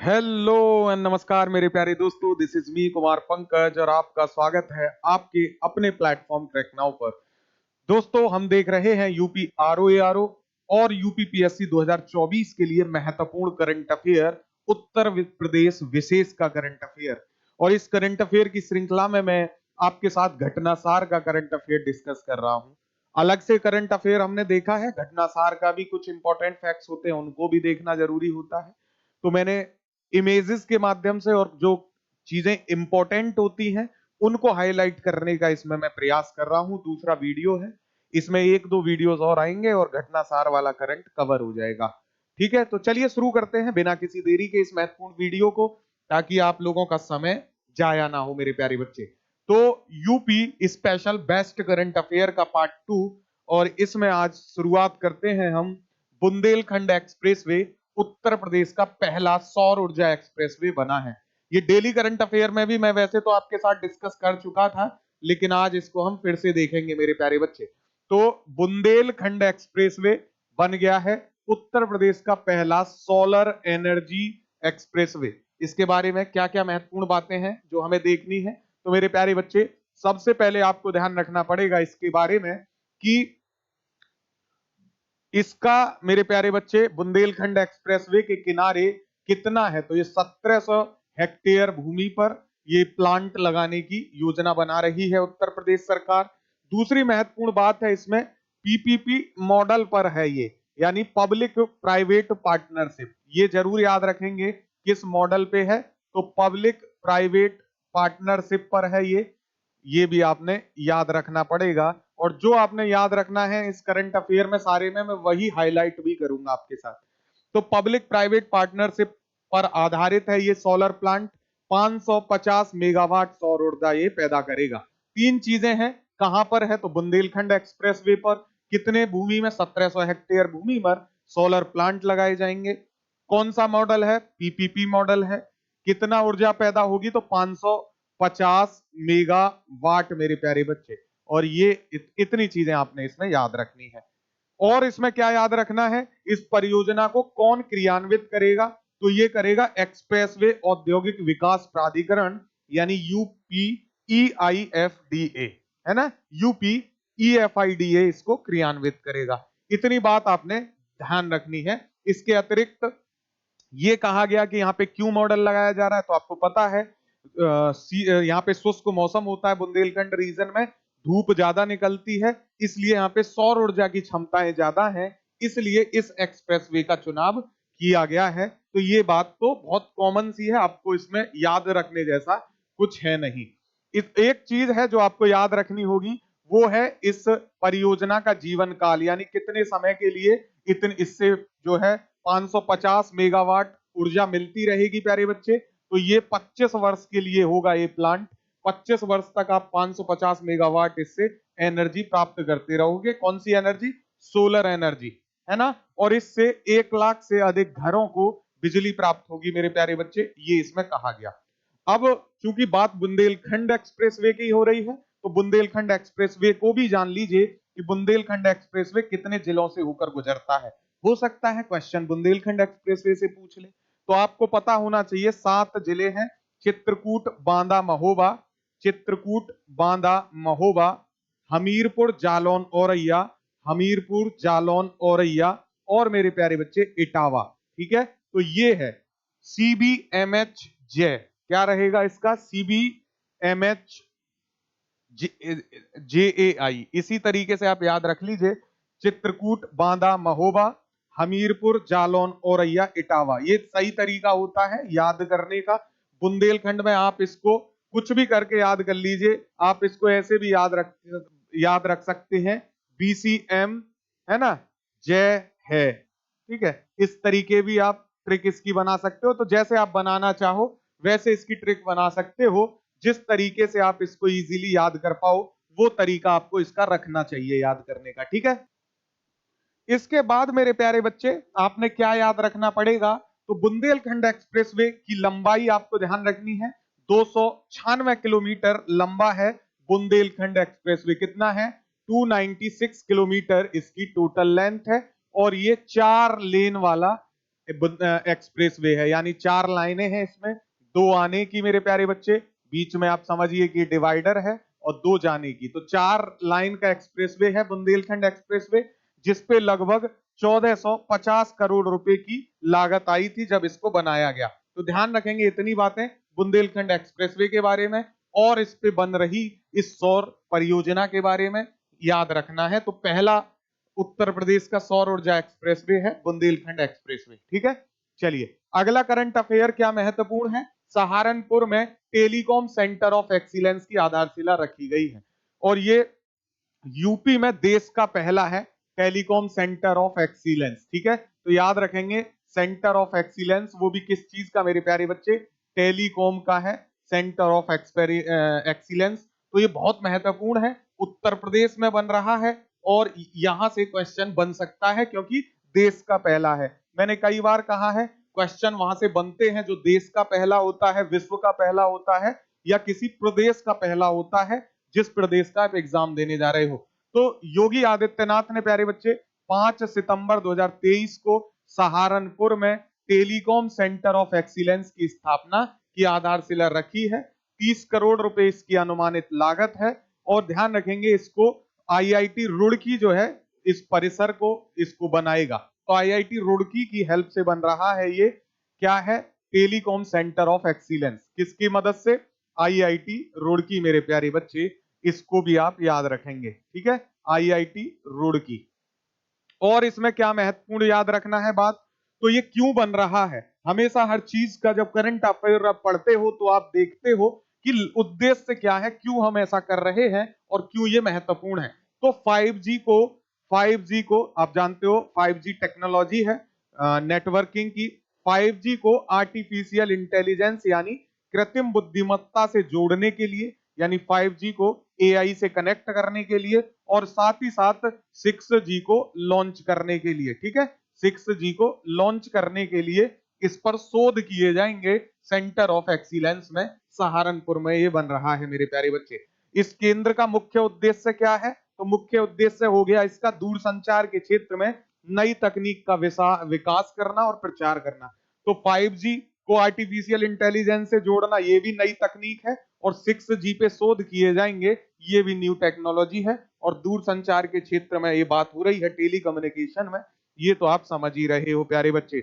Hello and नमस्कार मेरे प्यारे दोस्तों, this is me Kumar Pankaj और आपका स्वागत है आपके अपने प्लेटफॉर्म ट्रैक नाउ पर। दोस्तों, हम देख रहे हैं यूपी आरओ और यूपी पीएससी 2024 के लिए महत्वपूर्ण करंट अफेयर, उत्तर प्रदेश विशेष का करंट अफेयर। और इस करंट अफेयर की श्रृंखला में मैं आपके साथ घटनासार का करंट अफेयर डिस्कस कर रहा हूं। अलग से करंट अफेयर हमने देखा है, घटनासार का भी कुछ इंपॉर्टेंट फैक्ट्स होते हैं, उनको भी देखना जरूरी होता है। तो मैंने इमेजेस के माध्यम से और जो चीजें इंपॉर्टेंट होती हैं उनको हाईलाइट करने का इसमें मैं प्रयास कर रहा हूं। दूसरा वीडियो है, इसमें एक दो वीडियोस और आएंगे और घटनासार वाला करंट कवर हो जाएगा। ठीक है, तो चलिए शुरू करते हैं बिना किसी देरी के इस महत्वपूर्ण वीडियो को, ताकि आप लोगों का समय जाया ना हो मेरे प्यारे बच्चे। तो UP special best current affair का पार्ट 2, और इसमें आज शुरुआत करते हैं हम। बुंदेलखंड एक्सप्रेसवे उत्तर प्रदेश का पहला सौर ऊर्जा एक्सप्रेसवे बना है। ये डेली करंट अफेयर में भी मैं वैसे तो आपके साथ डिस्कस कर चुका था, लेकिन आज इसको हम फिर से देखेंगे मेरे प्यारे बच्चे। तो बुंदेलखंड एक्सप्रेसवे बन गया है उत्तर प्रदेश का पहला सोलर एनर्जी एक्सप्रेसवे। इसके बारे में क्या क्या महत्वपूर्ण बातें हैं जो हमें देखनी है, तो मेरे प्यारे बच्चे सबसे पहले आपको ध्यान रखना पड़ेगा इसके बारे में कि इसका, मेरे प्यारे बच्चे, बुंदेलखंड एक्सप्रेसवे के किनारे कितना है, तो ये 1700 हेक्टेयर भूमि पर ये प्लांट लगाने की योजना बना रही है उत्तर प्रदेश सरकार। दूसरी महत्वपूर्ण बात है, इसमें पीपीपी मॉडल पर है ये, यानी पब्लिक प्राइवेट पार्टनरशिप। ये जरूर याद रखेंगे किस मॉडल पे है, तो पब्लिक प्राइवेट पार्टनरशिप पर है ये भी आपने याद रखना पड़ेगा। और जो आपने याद रखना है इस करंट अफेयर में सारे में, मैं वही हाईलाइट भी करूंगा आपके साथ। तो पब्लिक प्राइवेट पार्टनरशिप पर आधारित है ये सोलर प्लांट। 550 मेगावाट सौर ऊर्जा ये पैदा करेगा। तीन चीजें हैं, कहां पर है, तो बुंदेलखंड एक्सप्रेसवे पर। कितने भूमि में, 1700 हेक्टेयर भूमि पर सोलर प्लांट लगाए जाएंगे। कौन सा मॉडल है, पीपीपी मॉडल है। कितना ऊर्जा पैदा होगी, तो 550 मेगावाट मेरे प्यारे बच्चे। और ये इतनी चीजें आपने इसमें याद रखनी है। और इसमें क्या याद रखना है, इस परियोजना को कौन क्रियान्वित करेगा, तो ये करेगा एक्सप्रेसवे औद्योगिक विकास प्राधिकरण, यानी यूपीईआईएफडीए, है ना। यूपीईएफआईडीए इसको क्रियान्वित करेगा। इतनी बात आपने ध्यान रखनी है। इसके अतिरिक्त ये कहा गया कि यहाँ पे क्यों मॉडल लगाया जा रहा है, तो आपको पता है यहाँ पे शुष्क मौसम होता है बुंदेलखंड रीजन में, धूप ज्यादा निकलती है, इसलिए यहाँ पे सौर ऊर्जा की क्षमताएं ज्यादा हैं, इसलिए इस एक्सप्रेसवे का चुनाव किया गया है। तो ये बात तो बहुत कॉमन सी है, आपको इसमें याद रखने जैसा कुछ है नहीं। एक चीज है जो आपको याद रखनी होगी, वो है इस परियोजना का जीवन काल, यानी कितने समय के लिए इतने इससे जो है 550 मेगावाट ऊर्जा मिलती रहेगी प्यारे बच्चे। तो ये 25 वर्ष के लिए होगा ये प्लांट। 25 वर्ष तक आप 550 मेगावाट इससे एनर्जी प्राप्त करते रहोगे। कौन सी एनर्जी, सोलर एनर्जी, है ना। और इससे 1 लाख से अधिक घरों को बिजली प्राप्त होगी मेरे प्यारे बच्चे, ये इसमें कहा गया। अब चूंकि बात बुंदेलखंड एक्सप्रेसवे की हो रही है, तो बुंदेलखंड एक्सप्रेसवे को भी जान लीजिए कि बुंदेलखंड एक्सप्रेसवे कितने जिलों से होकर गुजरता है। हो सकता है क्वेश्चन बुंदेलखंड एक्सप्रेसवे से पूछ ले, तो आपको पता होना चाहिए 7 जिले हैं। चित्रकूट, बांदा, महोबा, चित्रकूट, बांदा, महोबा, हमीरपुर, जालौन, औरैया, हमीरपुर, जालौन, औरैया, और मेरे प्यारे बच्चे इटावा। ठीक है, तो ये है सीबीएमएच जय। क्या रहेगा इसका, सीबीएमएच जेएआई। इसी तरीके से आप याद रख लीजिए, चित्रकूट, बांदा, महोबा, हमीरपुर, जालौन, औरैया, इटावा। ये सही तरीका होता है याद करने का। बुंदेलखंड में आप इसको कुछ भी करके याद कर लीजिए। आप इसको ऐसे भी याद रख सकते हैं, बीसीएम, है ना, जय है। ठीक है, इस तरीके भी आप ट्रिक इसकी बना सकते हो। तो जैसे आप बनाना चाहो वैसे इसकी ट्रिक बना सकते हो। जिस तरीके से आप इसको इजीली याद कर पाओ, वो तरीका आपको इसका रखना चाहिए याद करने का। ठीक है, इसके बाद मेरे प्यारे बच्चे आपने क्या याद रखना पड़ेगा, तो बुंदेलखंड एक्सप्रेसवे की लंबाई आपको ध्यान रखनी है। 296 किलोमीटर लंबा है बुंदेलखंड एक्सप्रेसवे। कितना है, 296 किलोमीटर इसकी टोटल लेंथ है। और ये 4 लेन वाला एक्सप्रेस वे है, यानी 4 लाइनें हैं इसमें, 2 आने की मेरे प्यारे बच्चे, बीच में आप समझिए कि डिवाइडर है, और 2 जाने की। तो 4 लाइन का एक्सप्रेसवे है बुंदेलखंड एक्सप्रेसवे, जिसपे लगभग 1450 करोड़ रुपए की लागत आई थी जब इसको बनाया गया। तो ध्यान रखेंगे इतनी बातें बुंदेलखंड एक्सप्रेसवे के बारे में, और इस पे बन रही इस सौर परियोजना के बारे में याद रखना है। तो पहला उत्तर प्रदेश का सौर ऊर्जा एक्सप्रेसवे है बुंदेलखंड एक्सप्रेसवे। ठीक है, चलिए अगला करंट अफेयर क्या महत्वपूर्ण है। सहारनपुर में टेलीकॉम सेंटर ऑफ एक्सीलेंस की आधारशिला रखी गई है, और ये यूपी में देश का पहला है टेलीकॉम सेंटर ऑफ एक्सीलेंस। ठीक है, तो याद रखेंगे सेंटर ऑफ एक्सीलेंस वो भी किस चीज का मेरे प्यारे बच्चे, टेलीकॉम का है सेंटर ऑफ एक्सीलेंस। तो ये बहुत महत्वपूर्ण है, उत्तर प्रदेश में बन रहा है, और यहां से क्वेश्चन बन सकता है क्योंकि देश का पहला है। मैंने कई बार कहा है क्वेश्चन वहां से बनते हैं जो देश का पहला होता है, विश्व का पहला होता है, या किसी प्रदेश का पहला होता है जिस प्रदेश का आप एग्जाम देने जा रहे हो। तो योगी आदित्यनाथ ने प्यारे बच्चे 5 सितंबर 2023 को सहारनपुर में टेलीकॉम सेंटर ऑफ एक्सीलेंस की स्थापना की आधारशिला रखी है। 30 करोड़ रुपए इसकी अनुमानित लागत है, और ध्यान रखेंगे इसको आईआईटी रुड़की जो है इस परिसर को इसको बनाएगा। तो आईआईटी रुड़की की हेल्प से बन रहा है ये, क्या है, टेलीकॉम सेंटर ऑफ एक्सीलेंस, किसकी मदद से, आईआईटी रुड़की मेरे प्यारे बच्चे, इसको भी आप याद रखेंगे। ठीक है, आईआईटी रुड़की। और इसमें क्या महत्वपूर्ण याद रखना है बात, तो ये क्यों बन रहा है। हमेशा हर चीज का जब करंट अफेयर आप पढ़ते हो तो आप देखते हो कि उद्देश्य क्या है, क्यों हम ऐसा कर रहे हैं और क्यों ये महत्वपूर्ण है। तो 5G को आप जानते हो 5G टेक्नोलॉजी है नेटवर्किंग की। 5G को आर्टिफिशियल इंटेलिजेंस यानी कृत्रिम बुद्धिमत्ता से जोड़ने के लिए, यानी 5G को AI से कनेक्ट करने के लिए, और साथ ही साथ 6G को लॉन्च करने के लिए। ठीक है, 6G को लॉन्च करने के लिए इस पर शोध किए जाएंगे सेंटर ऑफ एक्सीलेंस में, सहारनपुर में ये बन रहा है मेरे प्यारे बच्चे। इस केंद्र का मुख्य उद्देश्य क्या है, तो मुख्य उद्देश्य हो गया इसका दूरसंचार के क्षेत्र में नई तकनीक का विकास करना और प्रचार करना। तो 5G को आर्टिफिशियल इंटेलिजेंस से जोड़ना ये भी नई तकनीक है, और 6G पे शोध किए जाएंगे ये भी न्यू टेक्नोलॉजी है। और दूरसंचार के क्षेत्र में ये बात हो रही है टेलीकम्युनिकेशन में, ये तो आप समझ ही रहे हो प्यारे बच्चे।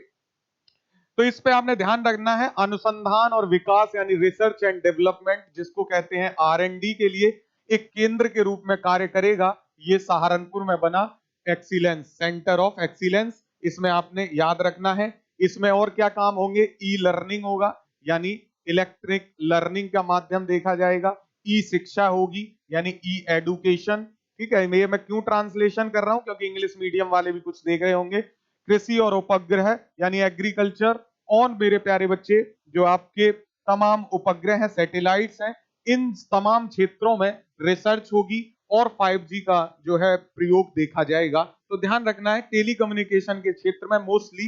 तो इस पे आपने ध्यान रखना है, अनुसंधान और विकास यानी रिसर्च एंड डेवलपमेंट जिसको कहते हैं R&D के लिए एक केंद्र के रूप में कार्य करेगा ये सहारनपुर में बना एक्सीलेंस सेंटर ऑफ एक्सीलेंस। इसमें आपने याद रखना है, इसमें और क्या काम होंगे, ई लर्निंग होगा, यानी इलेक्ट्रिक लर्निंग का माध्यम देखा जाएगा, ई शिक्षा होगी यानी ई एडुकेशन। ठीक है, मैं क्यों ट्रांसलेशन कर रहा हूं, क्योंकि इंग्लिश मीडियम वाले भी कुछ देख रहे होंगे। कृषि और उपग्रह यानी एग्रीकल्चर, और मेरे प्यारे बच्चे जो आपके तमाम उपग्रह हैं, सैटेलाइट्स हैं, इन तमाम क्षेत्रों में रिसर्च होगी और 5G का जो है प्रयोग देखा जाएगा। तो ध्यान रखना है टेलीकम्युनिकेशन के क्षेत्र में मोस्टली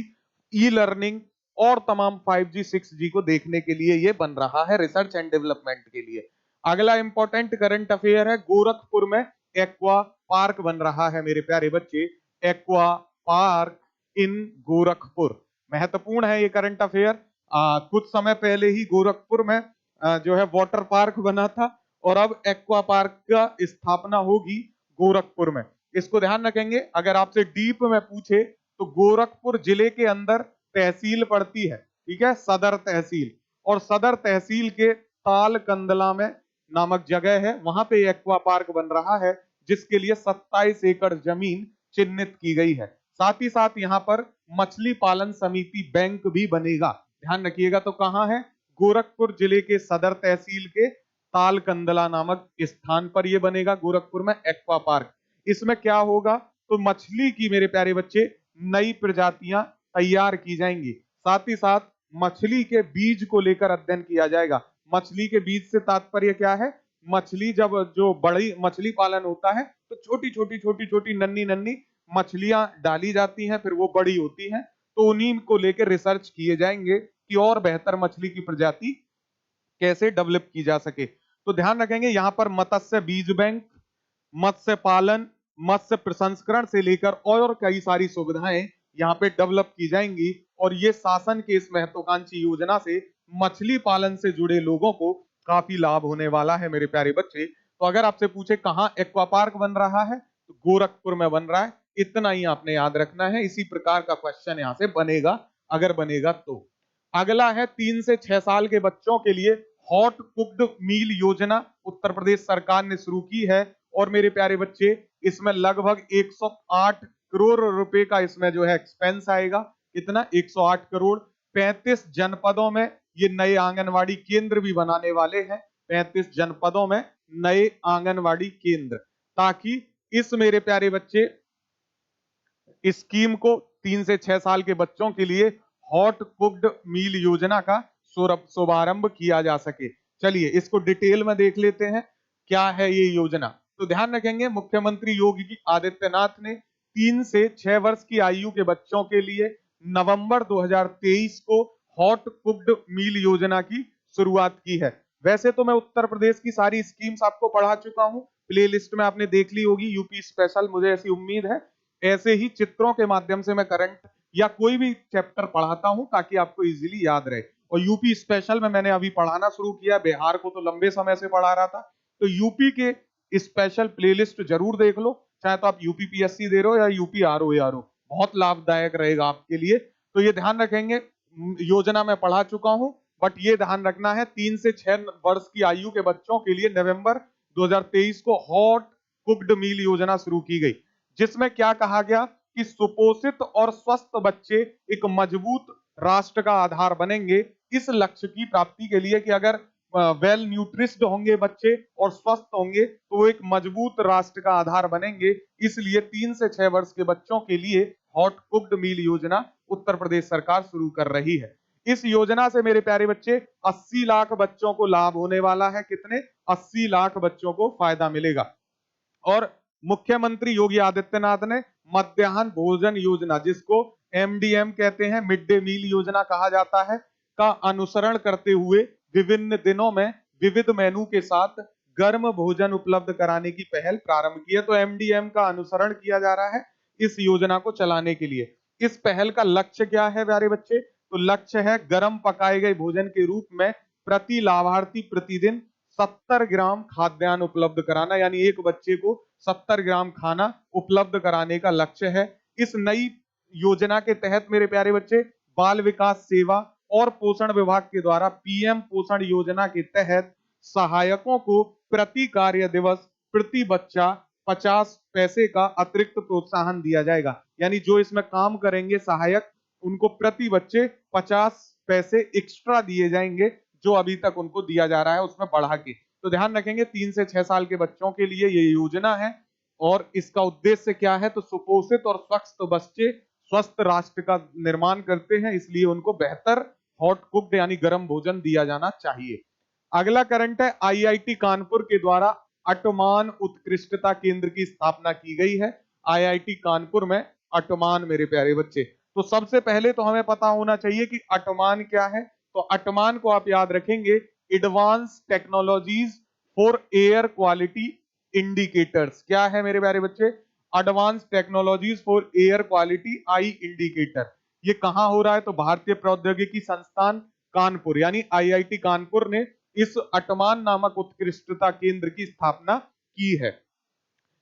ई लर्निंग और तमाम 5G 6G को देखने के लिए ये बन रहा है रिसर्च एंड डेवलपमेंट के लिए। अगला इंपॉर्टेंट करंट अफेयर है, गोरखपुर में एक्वा पार्क बन रहा है मेरे प्यारे बच्चे, एक्वा पार्क इन गोरखपुर। महत्वपूर्ण है ये करंट अफेयर। कुछ समय पहले ही गोरखपुर में जो है वाटर पार्क बना था, और अब एक्वा पार्क का स्थापना होगी गोरखपुर में। इसको ध्यान रखेंगे, अगर आपसे डीप में पूछे तो गोरखपुर जिले के अंदर तहसील पड़ती है, ठीक है, सदर तहसील, और सदर तहसील के ताल कंदला में नामक जगह है, वहां पे एक्वा पार्क बन रहा है जिसके लिए 27 एकड़ जमीन चिन्हित की गई है। साथ ही साथ यहाँ पर मछली पालन समिति बैंक भी बनेगा, ध्यान रखिएगा। तो कहाँ है, गोरखपुर जिले के सदर तहसील के तालकंदला नामक स्थान पर यह बनेगा गोरखपुर में एक्वा पार्क। इसमें क्या होगा, तो मछली की मेरे प्यारे बच्चे नई प्रजातियां तैयार की जाएंगी, साथ ही साथ मछली के बीज को लेकर अध्ययन किया जाएगा। मछली के बीज से तात्पर्य क्या है, मछली जब जो बड़ी मछली पालन होता है तो छोटी छोटी छोटी छोटी नन्ही नन्ही मछलियां डाली जाती हैं, फिर वो बड़ी होती हैं, तो उन्हीं को लेकर रिसर्च किए जाएंगे कि और बेहतर मछली की प्रजाति कैसे डेवलप की जा सके। तो ध्यान रखेंगे यहाँ पर मत्स्य बीज बैंक, मत्स्य पालन, मत्स्य प्रसंस्करण से लेकर और कई सारी सुविधाएं यहाँ पे डेवलप की जाएंगी, और ये शासन के इस महत्वाकांक्षी योजना से मछली पालन से जुड़े लोगों को काफी लाभ होने वाला है मेरे प्यारे बच्चे। तो अगर आपसे पूछे कहां एक्वा पार्क बन रहा है, तो गोरखपुर में बन रहा है। इतना ही आपने याद रखना है। इसी प्रकार का क्वेश्चन यहां से बनेगा अगर बनेगा तो। अगला है 3 से 6 साल के बच्चों के लिए हॉट कुक्ड मील योजना उत्तर प्रदेश सरकार ने शुरू की है। और मेरे प्यारे बच्चे इसमें लगभग 108 करोड़ रुपए का इसमें जो है एक्सपेंस आएगा। कितना? 108 करोड़। 35 जनपदों में ये नए आंगनवाड़ी केंद्र भी बनाने वाले हैं। 35 जनपदों में नए आंगनवाड़ी केंद्र, ताकि इस मेरे प्यारे बच्चे स्कीम को 3 से 6 साल के बच्चों के लिए हॉट कुक्ड मील योजना का शुभारंभ किया जा सके। चलिए इसको डिटेल में देख लेते हैं क्या है ये योजना। तो ध्यान रखेंगे मुख्यमंत्री योगी आदित्यनाथ ने 3 से 6 वर्ष की आयु के बच्चों के लिए नवंबर 2023 को हॉट कुक्ड मील योजना की शुरुआत की है। वैसे तो मैं उत्तर प्रदेश की सारी स्कीम्स आपको पढ़ा चुका हूं, प्लेलिस्ट में आपने देख ली होगी यूपी स्पेशल, मुझे ऐसी उम्मीद है। ऐसे ही चित्रों के माध्यम से मैं करंट या कोई भी चैप्टर पढ़ाता हूं ताकि आपको इजीली याद रहे। और यूपी स्पेशल में मैंने अभी पढ़ाना शुरू किया, बिहार को तो लंबे समय से पढ़ा रहा था। तो यूपी के स्पेशल प्लेलिस्ट जरूर देख लो, चाहे तो आप यूपी पीएससी दे रहे हो या यूपी आरओ, बहुत लाभदायक रहेगा आपके लिए। तो ये ध्यान रखेंगे, योजना में पढ़ा चुका हूं, बट ये ध्यान रखना है 3 से 6 वर्ष की आयु के बच्चों के लिए नवंबर 2023 को हॉट कुक्ड मील योजना शुरू की गई, जिसमें क्या कहा गया कि सुपोषित और स्वस्थ बच्चे एक मजबूत राष्ट्र का आधार बनेंगे। इस लक्ष्य की प्राप्ति के लिए कि अगर वेल न्यूट्रिस्ड होंगे बच्चे और स्वस्थ होंगे तो वो एक मजबूत राष्ट्र का आधार बनेंगे। इसलिए 3 से 6 वर्ष के बच्चों के लिए हॉट कुक्ड मील योजना उत्तर प्रदेश सरकार शुरू कर रही है। इस योजना से मेरे प्यारे बच्चे 80 लाख बच्चों को लाभ होने वाला है। कितने? 80 लाख बच्चों को फायदा मिलेगा। और मुख्यमंत्री योगी आदित्यनाथ ने मध्याह्न भोजन योजना, जिसको एमडीएम कहते हैं, मिड डे मील योजना कहा जाता है, का अनुसरण करते हुए विभिन्न दिनों में विविध मेनू के साथ गर्म भोजन उपलब्ध कराने की पहल प्रारंभ की है। तो एमडीएम का अनुसरण किया जा रहा है इस योजना को चलाने के लिए। इस पहल का लक्ष्य क्या है प्यारे बच्चे? तो लक्ष्य है गर्म पकाए गए भोजन के रूप में प्रति लाभार्थी प्रतिदिन 70 ग्राम खाद्यान्न उपलब्ध कराना, यानी एक बच्चे को 70 ग्राम खाना उपलब्ध कराने का लक्ष्य है। इस नई योजना के तहत मेरे प्यारे बच्चे बाल विकास सेवा और पोषण विभाग के द्वारा पीएम पोषण योजना के तहत सहायकों को प्रति कार्य दिवस प्रति बच्चा 50 पैसे का अतिरिक्त प्रोत्साहन दिया जाएगा। यानी जो इसमें काम करेंगे सहायक, उनको प्रति बच्चे 50 पैसे एक्स्ट्रा दिए जाएंगे, जो अभी तक उनको दिया जा रहा है उसमें बढ़ा के। तो ध्यान रखेंगे 3 से 6 साल के बच्चों के लिए ये योजना है। और इसका उद्देश्य क्या है? तो सुपोषित और स्वस्थ बच्चे स्वस्थ राष्ट्र का निर्माण करते हैं, इसलिए उनको बेहतर हॉट कुक्ड यानी गर्म भोजन दिया जाना चाहिए। अगला करंट है, आईआईटी कानपुर के द्वारा अटमान उत्कृष्टता केंद्र की स्थापना की गई है। आईआईटी कानपुर में अटमान मेरे प्यारे बच्चे, तो सबसे पहले तो हमें पता होना चाहिए कि अटमान क्या है। तो अटमान को आप याद रखेंगे, advance technologies for air quality indicators. क्या है मेरे प्यारे बच्चे? Advance technologies for air quality I indicator. ये कहां हो रहा है? तो भारतीय प्रौद्योगिकी संस्थान कानपुर यानी आईआईटी कानपुर ने इस अटमान नामक उत्कृष्टता केंद्र की स्थापना की है।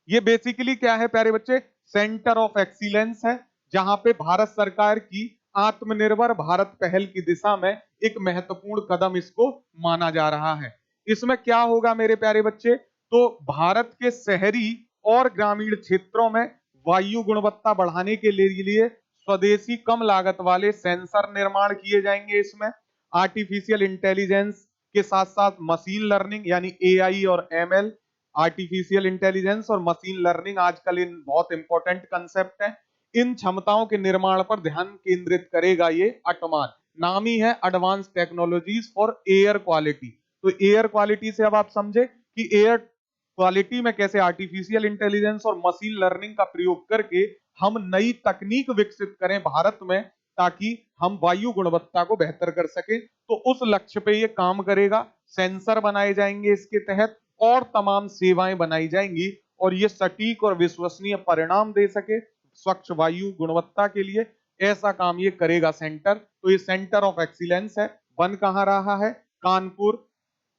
ये बेसिकली क्या है प्यारे बच्चे? सेंटर ऑफ एक्सीलेंस है, जहां पे भारत सरकार की आत्मनिर्भर भारत पहल की दिशा में एक महत्वपूर्ण कदम इसको माना जा रहा है। इसमें क्या होगा मेरे प्यारे बच्चे? तो भारत के शहरी और ग्रामीण क्षेत्रों में वायु गुणवत्ता बढ़ाने के लिए स्वदेशी कम लागत वाले सेंसर निर्माण किए जाएंगे। इसमें आर्टिफिशियल इंटेलिजेंस के साथ साथ मशीन लर्निंग यानी एआई और एमएल, आर्टिफिशियल इंटेलिजेंस और मशीन लर्निंग आजकल इन बहुत इंपॉर्टेंट कंसेप्ट हैं। इन क्षमताओं के निर्माण पर ध्यान केंद्रित करेगा ये अटमान। नाम ही है advance technologies for air quality. तो एयर क्वालिटी से अब आप समझे कि एयर क्वालिटी में कैसे आर्टिफिशियल इंटेलिजेंस और मशीन लर्निंग का प्रयोग करके हम नई तकनीक विकसित करें भारत में, ताकि हम वायु गुणवत्ता को बेहतर कर सके। तो उस लक्ष्य पे ये काम करेगा। सेंसर बनाए जाएंगे इसके तहत और तमाम सेवाएं बनाई जाएंगी, और ये सटीक और विश्वसनीय परिणाम दे सके स्वच्छ वायु गुणवत्ता के लिए। ऐसा काम ये करेगा सेंटर। तो ये सेंटर ऑफ एक्सीलेंस है, बन कहां रहा है, कानपुर,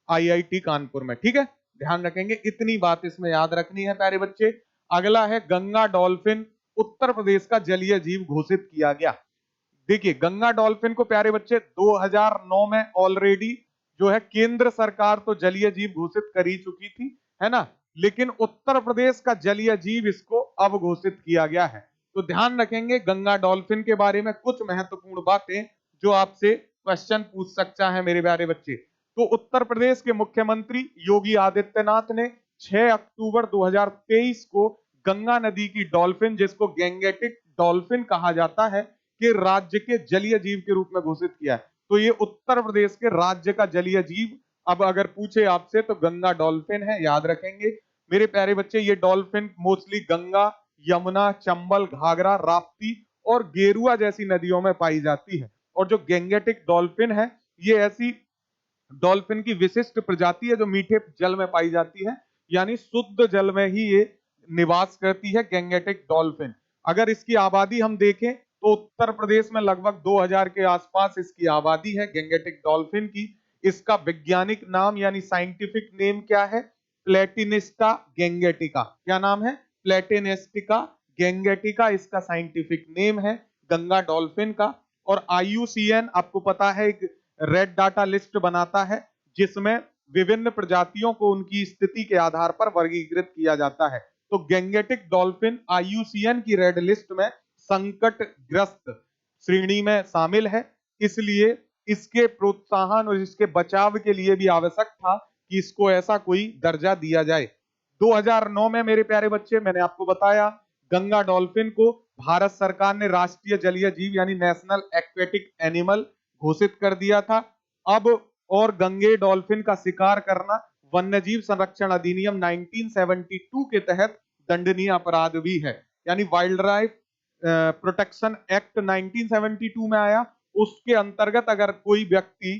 आईआईटी कानपुर में। ठीक है, ध्यान रखेंगे, इतनी बात इसमें याद रखनी है प्यारे बच्चे। अगला है गंगा डॉल्फिन उत्तर प्रदेश का जलीय जीव घोषित किया गया। देखिए गंगा डॉल्फिन को प्यारे बच्चे 2009 में ऑलरेडी जो है केंद्र सरकार तो जलीय जीव घोषित कर ही चुकी थी, है ना, लेकिन उत्तर प्रदेश का जलीय जीव इसको अब घोषित किया गया है। तो ध्यान रखेंगे गंगा डॉल्फिन के बारे में कुछ महत्वपूर्ण बातें जो आपसे क्वेश्चन पूछ सकता है मेरे प्यारे बच्चे। तो उत्तर प्रदेश के मुख्यमंत्री योगी आदित्यनाथ ने 6 अक्टूबर 2023 को गंगा नदी की डॉल्फिन, जिसको गैंगेटिक डॉल्फिन कहा जाता है, के राज्य के जलीय जीव के रूप में घोषित किया है। तो ये उत्तर प्रदेश के राज्य का जलीय जीव अब अगर पूछे आपसे तो गंगा डॉल्फिन है, याद रखेंगे मेरे प्यारे बच्चे। ये डॉल्फिन मोस्टली गंगा, यमुना, चंबल, घाघरा, राप्ती और गेरुआ जैसी नदियों में पाई जाती है। और जो गैंगेटिक डॉल्फिन है ये ऐसी डॉल्फिन की विशिष्ट प्रजाति है जो मीठे जल में पाई जाती है, यानी शुद्ध जल में ही ये निवास करती है गैंगेटिक डॉल्फिन। अगर इसकी आबादी हम देखें तो उत्तर प्रदेश में लगभग 2000 के आसपास इसकी आबादी है गैंगेटिक डॉल्फिन की। इसका वैज्ञानिक नाम यानी साइंटिफिक नेम क्या है, प्लेटिनिस्टा गैंगेटिका। क्या नाम है, प्लेटिनिस्टिका गैंगेटिका इसका साइंटिफिक नेम है गंगा डॉल्फिन का। और IUCN आपको पता है एक रेड डाटा लिस्ट बनाता है जिसमें विभिन्न प्रजातियों को उनकी स्थिति के आधार पर वर्गीकृत किया जाता है। तो गैंगेटिक डॉल्फिन IUCN की रेड लिस्ट में संकटग्रस्त श्रेणी में शामिल है, इसलिए इसके प्रोत्साहन और इसके बचाव के लिए भी आवश्यक था कि इसको ऐसा कोई दर्जा दिया जाए। 2009 में मेरे प्यारे बच्चे मैंने आपको बताया गंगा डॉल्फिन को भारत सरकार ने राष्ट्रीय जलीय जीव यानी नेशनल एक्वेटिक एनिमल घोषित कर दिया था। अब और गंगे डॉल्फिन का शिकार करना वन्यजीव संरक्षण अधिनियम 1972 के तहत दंडनीय अपराध भी है, यानी वाइल्ड लाइफ प्रोटेक्शन एक्ट 1972 में आया, उसके अंतर्गत अगर कोई व्यक्ति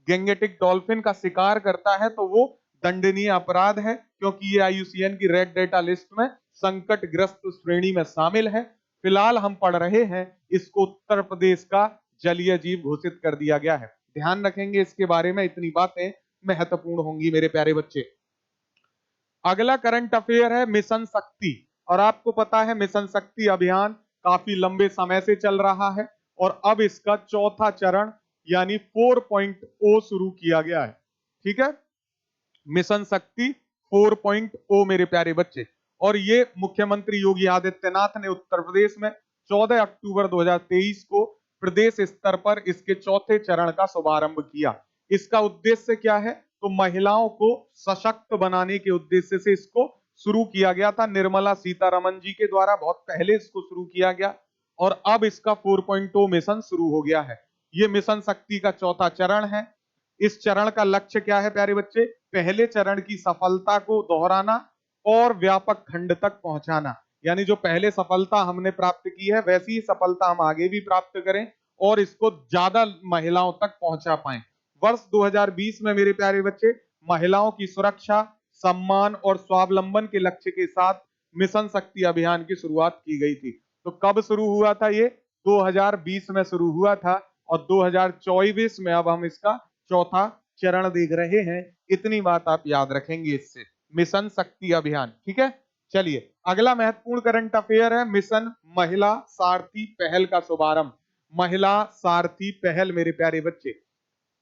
गैंगेटिक डॉल्फिन का शिकार करता है तो वो दंडनीय अपराध है, क्योंकि ये IUCN की रेड डेटा लिस्ट में संकटग्रस्त श्रेणी में शामिल है। फिलहाल हम पढ़ रहे हैं इसको उत्तर प्रदेश का जलीय जीव घोषित कर दिया गया है। ध्यान रखेंगे इसके बारे में, इतनी बातें महत्वपूर्ण होंगी मेरे प्यारे बच्चे। अगला करंट अफेयर है मिशन शक्ति। और आपको पता है मिशन शक्ति अभियान काफी लंबे समय से चल रहा है और अब इसका चौथा चरण यानी 4.0 शुरू किया गया है। ठीक है, मिशन शक्ति 4.0 मेरे प्यारे बच्चे। और ये मुख्यमंत्री योगी आदित्यनाथ ने उत्तर प्रदेश में 14 अक्टूबर 2023 को प्रदेश स्तर पर इसके चौथे चरण का शुभारंभ किया। इसका उद्देश्य क्या है, तो महिलाओं को सशक्त बनाने के उद्देश्य से इसको शुरू किया गया था। निर्मला सीतारमन जी के द्वारा बहुत पहले इसको शुरू किया गया और अब इसका 4.0 मिशन शुरू हो गया है। ये मिशन शक्ति का चौथा चरण है। इस चरण का लक्ष्य क्या है प्यारे बच्चे, पहले चरण की सफलता को दोहराना और व्यापक खंड तक पहुंचाना, यानी जो पहले सफलता हमने प्राप्त की है वैसी ही सफलता हम आगे भी प्राप्त करें और इसको ज्यादा महिलाओं तक पहुंचा पाएं। वर्ष 2020 में मेरे प्यारे बच्चे महिलाओं की सुरक्षा, सम्मान और स्वावलंबन के लक्ष्य के साथ मिशन शक्ति अभियान की शुरुआत की गई थी। तो कब शुरू हुआ था ये, 2020 में शुरू हुआ था और 2024 में अब हम इसका चौथा चरण देख रहे हैं। इतनी बात आप याद रखेंगे इससे, मिशन शक्ति अभियान। ठीक है, चलिए अगला महत्वपूर्ण करंट अफेयर है मिशन महिला सारथी पहल का शुभारंभ। महिला सारथी पहल मेरे प्यारे बच्चे,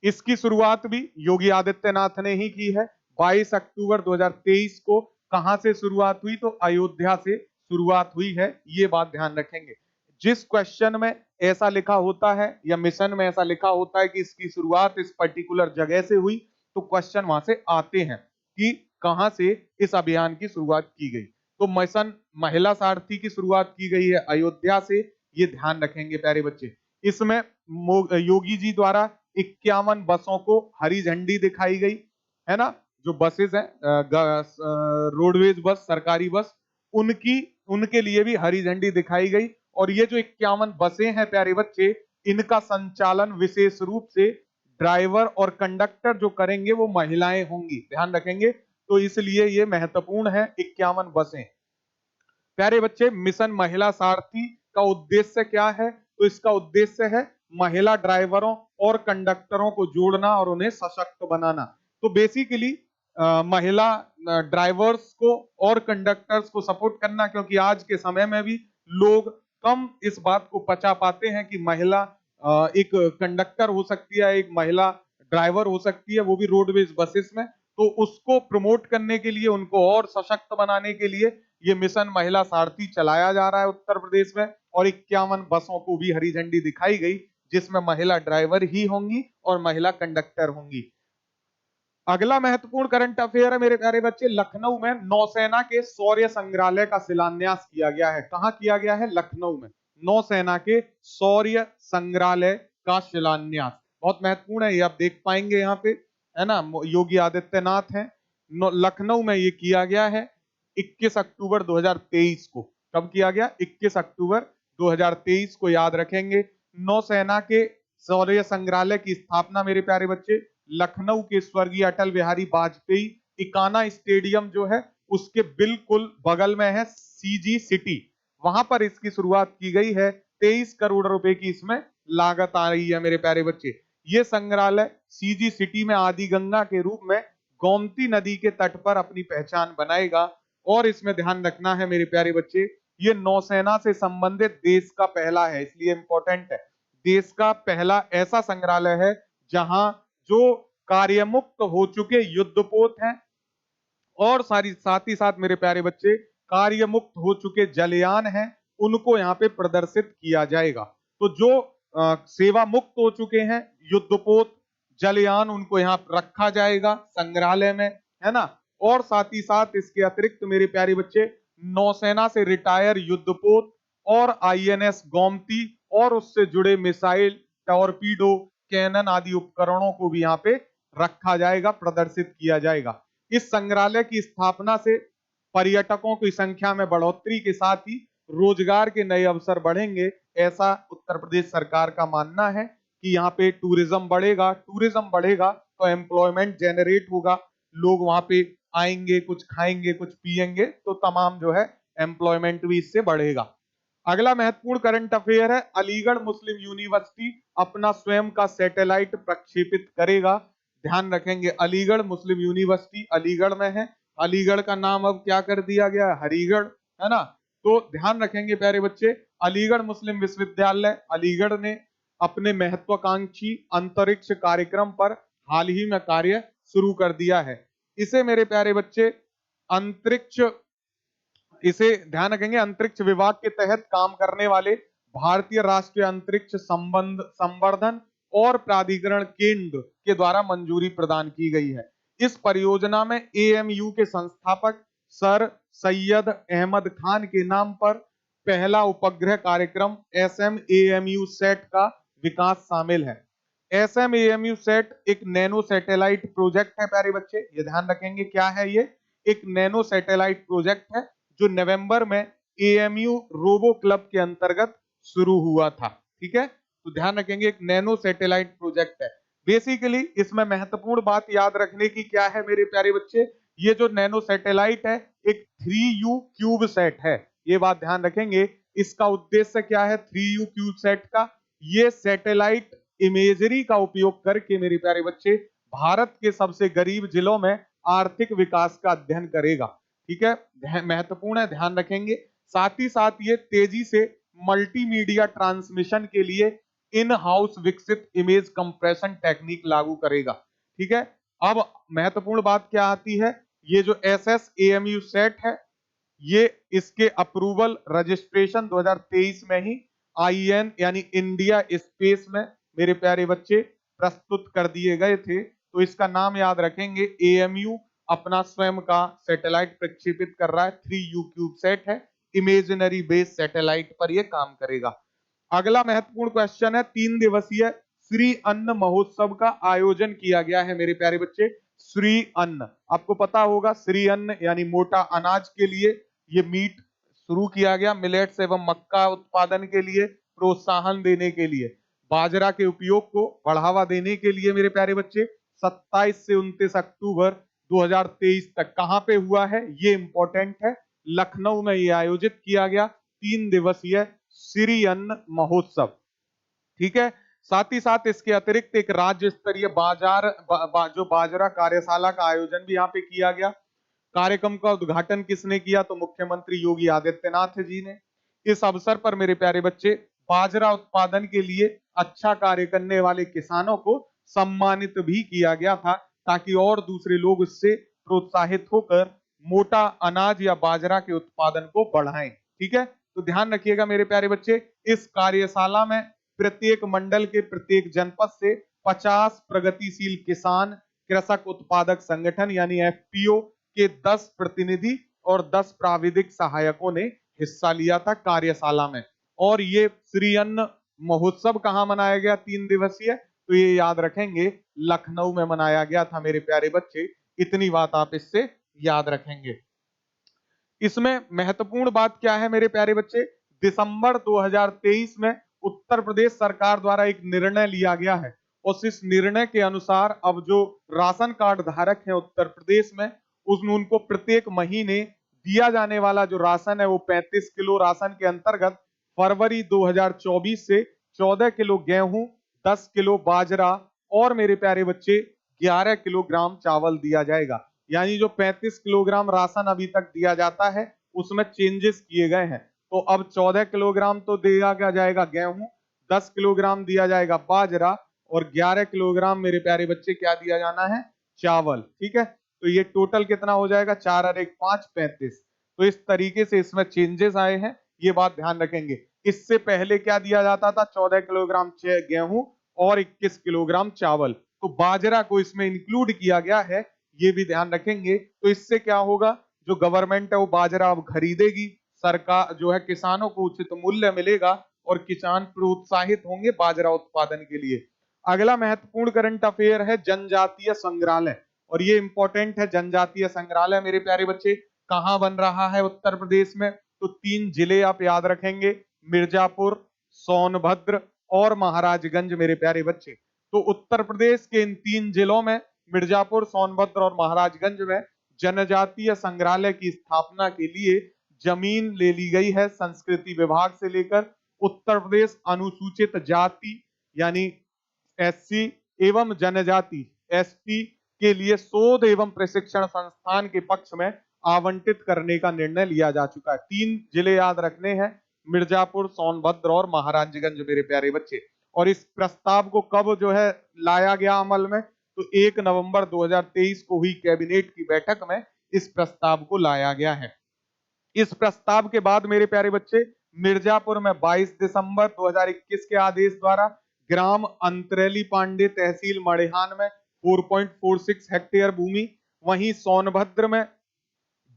इसकी शुरुआत भी योगी आदित्यनाथ ने ही की है। 22 अक्टूबर 2023 को कहां से शुरुआत हुई, तो अयोध्या से शुरुआत हुई है। ये बात ध्यान रखेंगे, जिस क्वेश्चन में ऐसा लिखा होता है या मिशन में ऐसा लिखा होता है कि इसकी शुरुआत इस पर्टिकुलर जगह से हुई, तो क्वेश्चन वहां से आते हैं कि कहां से इस अभियान की शुरुआत की गई। तो मिशन महिला सारथी की शुरुआत की गई है अयोध्या से, ये ध्यान रखेंगे प्यारे बच्चे। इसमें योगी जी द्वारा 51 बसों को हरी झंडी दिखाई गई, है ना, जो बसेस हैं रोडवेज बस, सरकारी बस, उनके लिए भी हरी झंडी दिखाई गई। और ये जो 51 बसें हैं प्यारे बच्चे, इनका संचालन विशेष रूप से ड्राइवर और कंडक्टर जो करेंगे वो महिलाएं होंगी, ध्यान रखेंगे। तो इसलिए ये महत्वपूर्ण है 51 बसें। प्यारे बच्चे मिशन महिला सारथी का उद्देश्य क्या है, तो इसका उद्देश्य है महिला ड्राइवरों और कंडक्टरों को जोड़ना और उन्हें सशक्त बनाना। तो बेसिकली महिला ड्राइवर्स को और कंडक्टर्स को सपोर्ट करना, क्योंकि आज के समय में भी लोग कम इस बात को पचा पाते हैं कि महिला एक कंडक्टर हो सकती है, एक महिला ड्राइवर हो सकती है, वो भी रोडवेज बसेस में। तो उसको प्रमोट करने के लिए, उनको और सशक्त बनाने के लिए ये मिशन महिला सारथी चलाया जा रहा है उत्तर प्रदेश में, और 51 बसों को भी हरी झंडी दिखाई गई जिसमें महिला ड्राइवर ही होंगी और महिला कंडक्टर होंगी। अगला महत्वपूर्ण करंट अफेयर है मेरे प्यारे बच्चे, लखनऊ में नौसेना के शौर्य संग्रहालय का शिलान्यास किया गया है। कहां किया गया है? लखनऊ में नौसेना के शौर्य संग्रहालय का शिलान्यास। बहुत महत्वपूर्ण है, ये आप देख पाएंगे यहाँ पे, है ना, योगी आदित्यनाथ है। लखनऊ में ये किया गया है 21 अक्टूबर 2023 को। कब किया गया? 21 अक्टूबर 2023 को, याद रखेंगे। नौसेना के शौर्य संग्रहालय की स्थापना मेरे प्यारे बच्चे लखनऊ के स्वर्गीय अटल बिहारी वाजपेयी इकाना स्टेडियम जो है उसके बिल्कुल बगल में है, सीजी सिटी, वहां पर इसकी शुरुआत की गई है। 23 करोड़ रुपए की इसमें लागत आ रही है मेरे प्यारे बच्चे। ये संग्रहालय सीजी सिटी में आदि गंगा के रूप में गोमती नदी के तट पर अपनी पहचान बनाएगा। और इसमें ध्यान रखना है मेरे प्यारे बच्चे, ये नौसेना से संबंधित देश का पहला है, इसलिए इंपॉर्टेंट है, देश का पहला ऐसा संग्रहालय है जहां जो कार्यमुक्त हो चुके युद्धपोत हैं और साथ ही साथ मेरे प्यारे बच्चे कार्यमुक्त हो चुके जलयान हैं, उनको यहाँ पे प्रदर्शित किया जाएगा। तो जो सेवा मुक्त हो चुके हैं युद्धपोत जलयान, उनको यहाँ रखा जाएगा संग्रहालय में, है ना। और साथ ही साथ इसके अतिरिक्त मेरे प्यारे बच्चे नौसेना से रिटायर युद्धपोत और आईएनएस गोमती और उससे जुड़े मिसाइल, टॉर्पीडो, कैनन आदि उपकरणों को भी यहाँ पे रखा जाएगा, प्रदर्शित किया जाएगा। इस संग्रहालय की स्थापना से पर्यटकों की संख्या में बढ़ोतरी के साथ ही रोजगार के नए अवसर बढ़ेंगे, ऐसा उत्तर प्रदेश सरकार का मानना है कि यहाँ पे टूरिज्म बढ़ेगा। टूरिज्म बढ़ेगा तो एम्प्लॉयमेंट जनरेट होगा, लोग वहां पे आएंगे, कुछ खाएंगे, कुछ पिएंगे, तो तमाम जो है एम्प्लॉयमेंट भी इससे बढ़ेगा। अगला महत्वपूर्ण करंट अफेयर है, अलीगढ़ मुस्लिम यूनिवर्सिटी अपना स्वयं का सैटेलाइट प्रक्षेपित करेगा। ध्यान रखेंगे, अलीगढ़ मुस्लिम यूनिवर्सिटी अलीगढ़ में है, अलीगढ़ का नाम अब क्या कर दिया गया है? हरिगढ़, है ना। तो ध्यान रखेंगे प्यारे बच्चे, अलीगढ़ मुस्लिम विश्वविद्यालय अलीगढ़ ने अपने महत्वाकांक्षी अंतरिक्ष कार्यक्रम पर हाल ही में कार्य शुरू कर दिया है। इसे मेरे प्यारे बच्चे अंतरिक्ष, इसे ध्यान रखेंगे अंतरिक्ष विभाग के तहत काम करने वाले भारतीय राष्ट्रीय अंतरिक्ष संवर्धन और प्राधिकरण केंद्र के द्वारा मंजूरी प्रदान की गई है। इस परियोजना में एएमयू के संस्थापक सर सैयद अहमद खान के नाम पर पहला उपग्रह कार्यक्रम एसएमएएमयू सेट का विकास शामिल है। एसएमएएमयू सेट एक नैनो सैटेलाइट प्रोजेक्ट है प्यारे बच्चे, ये ध्यान रखेंगे। क्या है ये? एक नैनो सैटेलाइट प्रोजेक्ट है जो नवंबर में एएमयू रोबो क्लब के अंतर्गत शुरू हुआ था। ठीक है, तो ध्यान रखेंगे एक नैनो सैटेलाइट प्रोजेक्ट है। बेसिकली इसमें महत्वपूर्ण बात याद रखने की क्या है मेरे प्यारे बच्चे, ये जो नैनो सैटेलाइट है एक 3U क्यूब सेट है, ये बात ध्यान रखेंगे। इसका उद्देश्य क्या है 3U क्यूब सेट का? ये सैटेलाइट इमेजरी का उपयोग करके मेरे प्यारे बच्चे भारत के सबसे गरीब जिलों में आर्थिक विकास का अध्ययन करेगा। ठीक है, महत्वपूर्ण है, ध्यान रखेंगे। साथ ही साथ ये तेजी से मल्टीमीडिया ट्रांसमिशन के लिए इन हाउस विकसित इमेज कंप्रेशन टेक्निक लागू करेगा। ठीक है, अब महत्वपूर्ण बात क्या आती है, ये जो एसएसएएमयू सेट है ये इसके अप्रूवल रजिस्ट्रेशन 2023 में ही आईएन यानी इंडिया स्पेस में मेरे प्यारे बच्चे प्रस्तुत कर दिए गए थे। तो इसका नाम याद रखेंगे, एएमयू अपना स्वयं का सैटेलाइट प्रक्षेपित कर रहा है, 3U क्यूब सेट है, इमेजिनरी बेस सैटेलाइट पर यह काम करेगा। अगला महत्वपूर्ण क्वेश्चन है, 3 दिवसीय श्री अन्न महोत्सव का आयोजन किया गया है मेरे प्यारे बच्चे। श्री अन्न, आपको पता होगा श्री अन्न यानी मोटा अनाज के लिए ये मीट शुरू किया गया, मिलेट्स एवं मक्का उत्पादन के लिए प्रोत्साहन देने के लिए, बाजरा के उपयोग को बढ़ावा देने के लिए मेरे प्यारे बच्चे 27 से 29 अक्टूबर 2023 तक कहां पे हुआ है ये इंपॉर्टेंट है, लखनऊ में ये आयोजित किया गया 3 दिवसीय श्री अन्न महोत्सव। ठीक है। साथ ही साथ इसके अतिरिक्त एक राज्य स्तरीय जो बाजरा कार्यशाला का आयोजन भी यहाँ पे किया गया। कार्यक्रम का उद्घाटन किसने किया? तो मुख्यमंत्री योगी आदित्यनाथ जी ने। इस अवसर पर मेरे प्यारे बच्चे बाजरा उत्पादन के लिए अच्छा कार्य करने वाले किसानों को सम्मानित भी किया गया था, ताकि और दूसरे लोग इससे प्रोत्साहित होकर मोटा अनाज या बाजरा के उत्पादन को बढ़ाएं। ठीक है, तो ध्यान रखिएगा मेरे प्यारे बच्चे, इस कार्यशाला में प्रत्येक मंडल के प्रत्येक जनपद से 50 प्रगतिशील किसान कृषक उत्पादक संगठन यानी एफपीओ के 10 प्रतिनिधि और 10 प्राविधिक सहायकों ने हिस्सा लिया था कार्यशाला में। और ये श्री अन्न महोत्सव कहाँ मनाया गया 3 दिवसीय? तो ये याद रखेंगे, लखनऊ में मनाया गया था मेरे प्यारे बच्चे। इतनी बात आप इससे याद रखेंगे। इसमें महत्वपूर्ण बात क्या है मेरे प्यारे बच्चे? दिसंबर 2023 में उत्तर प्रदेश सरकार द्वारा एक निर्णय लिया गया है, और इस निर्णय के अनुसार अब जो राशन कार्ड धारक हैं उत्तर प्रदेश में, उसमें उनको प्रत्येक महीने दिया जाने वाला जो राशन है वो 35 किलो राशन के अंतर्गत फरवरी 2024 से 14 किलो गेहूं, 10 किलो बाजरा और मेरे प्यारे बच्चे 11 किलोग्राम चावल दिया जाएगा। यानी जो 35 किलोग्राम राशन अभी तक दिया जाता है उसमें चेंजेस किए गए हैं। तो अब 14 किलोग्राम तो दिया जाएगा गेहूं, 10 किलोग्राम दिया जाएगा बाजरा और 11 किलोग्राम मेरे प्यारे बच्चे क्या दिया जाना है? चावल। ठीक है, तो ये टोटल कितना हो जाएगा? 4 और 1 5 35। तो इस तरीके से इसमें चेंजेस आए हैं, ये बात ध्यान रखेंगे। इससे पहले क्या दिया जाता था? 14 किलोग्राम गेहूं और 21 किलोग्राम चावल। तो बाजरा को इसमें इंक्लूड किया गया है, ये भी ध्यान रखेंगे। तो इससे क्या होगा? जो गवर्नमेंट है वो बाजरा अब खरीदेगी, सरकार जो है किसानों को उचित मूल्य मिलेगा और किसान प्रोत्साहित होंगे बाजरा उत्पादन के लिए। अगला महत्वपूर्ण करंट अफेयर है जनजातीय संग्रहालय, और ये इंपॉर्टेंट है। जनजातीय संग्रहालय मेरे प्यारे बच्चे कहां बन रहा है उत्तर प्रदेश में? तो 3 जिले आप याद रखेंगे, मिर्जापुर, सोनभद्र और महाराजगंज मेरे प्यारे बच्चे। तो उत्तर प्रदेश के इन 3 जिलों में, मिर्जापुर, सोनभद्र और महाराजगंज में जनजातीय संग्रहालय की स्थापना के लिए जमीन ले ली गई है संस्कृति विभाग से लेकर। उत्तर प्रदेश अनुसूचित जाति यानी एससी एवं जनजाति एसटी के लिए शोध एवं प्रशिक्षण संस्थान के पक्ष में आवंटित करने का निर्णय लिया जा चुका है। 3 जिले याद रखने हैं, मिर्जापुर, सोनभद्र और महाराजगंज मेरे प्यारे बच्चे। और इस प्रस्ताव को कब जो है लाया गया अमल में? तो 1 नवंबर 2023 को हुई कैबिनेट की बैठक में इस प्रस्ताव को लाया गया है। इस प्रस्ताव के बाद मेरे प्यारे बच्चे मिर्जापुर में 22 दिसंबर 2021 के आदेश द्वारा ग्राम अंतरेली पांडे तहसील मड़िहान में 4.46 हेक्टेयर भूमि, वहीं सोनभद्र में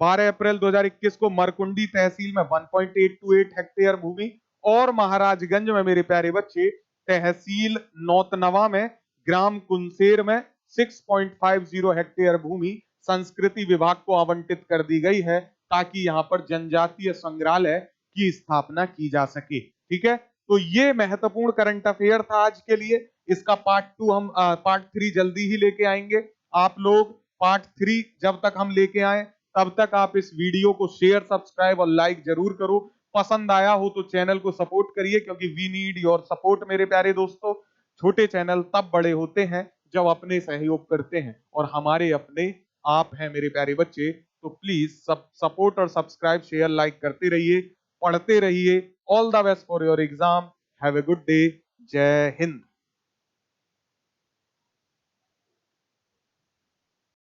12 अप्रैल 2021 को मरकुंडी तहसील में 1.828 हेक्टेयर भूमि और महाराजगंज में मेरे प्यारे बच्चे तहसील नौतनवा में ग्राम कुनसेर में 6.50 हेक्टेयर भूमि संस्कृति विभाग को आवंटित कर दी गई है, ताकि यहां पर जनजातीय संग्रहालय की स्थापना की जा सके। ठीक है, तो ये महत्वपूर्ण करंट अफेयर था आज के लिए। इसका पार्ट 3 जल्दी ही लेके आएंगे। आप लोग पार्ट 3 जब तक हम लेके आए तब तक आप इस वीडियो को शेयर, सब्सक्राइब और लाइक जरूर करो। पसंद आया हो तो चैनल को सपोर्ट करिए, क्योंकि वी नीड योर सपोर्ट मेरे प्यारे दोस्तों। छोटे चैनल तब बड़े होते हैं जब अपने सहयोग करते हैं, और हमारे अपने आप हैं मेरे प्यारे बच्चे। तो प्लीज सपोर्ट और सब्सक्राइब, शेयर, लाइक करते रहिए, पढ़ते रहिए। All the best for your exam. Have a good day. जय हिंद।